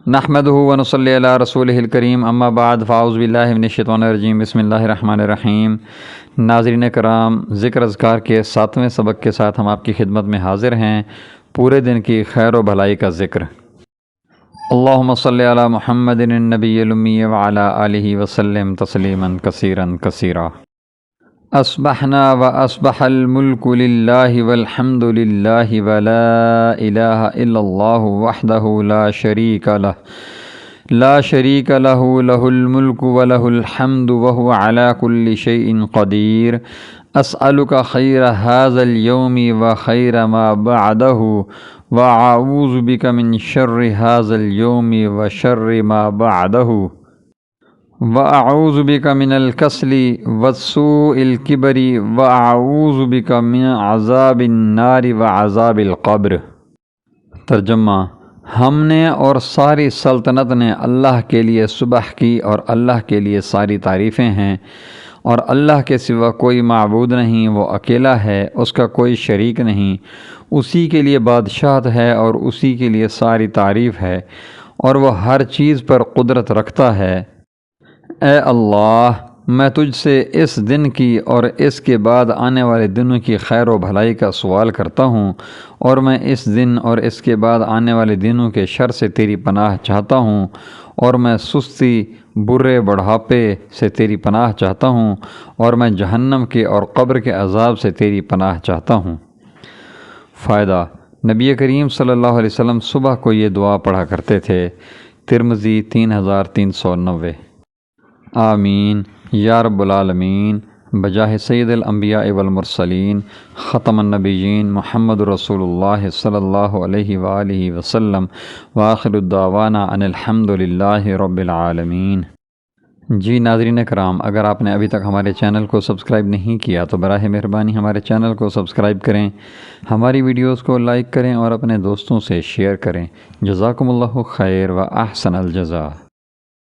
نحمدہ و نصلی علی رسولہ الکریم، اما بعد فاعوذ باللہ من الشیطان الرجیم، بسم اللہ الرحمن الرحیم۔ ناظرین کرام، ذکر اذکار کے 7ویں سبق کے ساتھ ہم آپ کی خدمت میں حاضر ہیں۔ پورے دن کی خیر و بھلائی کا ذکر۔ اللہم صلی علی محمد النبی الامی وعلی آلہ وسلم تسلیما کثیرا کثیرا۔ اصبحنا واصبح الملک للہ والحمد للہ ولا الہ الا اللہ وحدہ لا شریک لہ لہ الملک ولہ الحمد وہو علی کل شیء قدیر۔ اسألک خیر ھذا اليوم وخیر ما بعدہ واعوذ بک من شر ھذا اليوم وشر ما بعدہ وَأَعُوذُ بِكَ مِنَ الْكَسْلِ وَسُوءِ الْكِبْرِ وَأَعُوذُ بِكَ مِنْ عَذَابِ النَّارِ وَعَذَابِ الْقَبْرِ۔ ترجمہ: ہم نے اور ساری سلطنت نے اللہ کے لیے سبح کی، اور اللہ کے لیے ساری تعریفیں ہیں، اور اللہ کے سوا کوئی معبود نہیں، وہ اکیلا ہے، اس کا کوئی شریک نہیں، اسی کے لیے بادشاہت ہے اور اسی کے لیے ساری تعریف ہے، اور وہ ہر چیز پر قدرت رکھتا ہے۔ اے اللہ، میں تجھ سے اس دن کی اور اس کے بعد آنے والے دنوں کی خیر و بھلائی کا سوال کرتا ہوں، اور میں اس دن اور اس کے بعد آنے والے دنوں کے شر سے تیری پناہ چاہتا ہوں، اور میں سستی، برے بڑھاپے سے تیری پناہ چاہتا ہوں، اور میں جہنم کے اور قبر کے عذاب سے تیری پناہ چاہتا ہوں۔ فائدہ: نبی کریم صلی اللہ علیہ وسلم صبح کو یہ دعا پڑھا کرتے تھے۔ ترمذی 3390۔ آمین یا رب العالمین، بجاہ سید الانبیاء والمرسلین، ختم النبیین، محمد رسول اللہ صلی اللہ علیہ وآلہ وسلم، وآخر الدعوانا ان الحمد للہ رب العالمین۔ جی ناظرین کرام، اگر آپ نے ابھی تک ہمارے چینل کو سبسکرائب نہیں کیا تو براہ مہربانی ہمارے چینل کو سبسکرائب کریں، ہماری ویڈیوز کو لائک کریں اور اپنے دوستوں سے شیئر کریں۔ جزاکم اللہ خیر و احسن الجزاء۔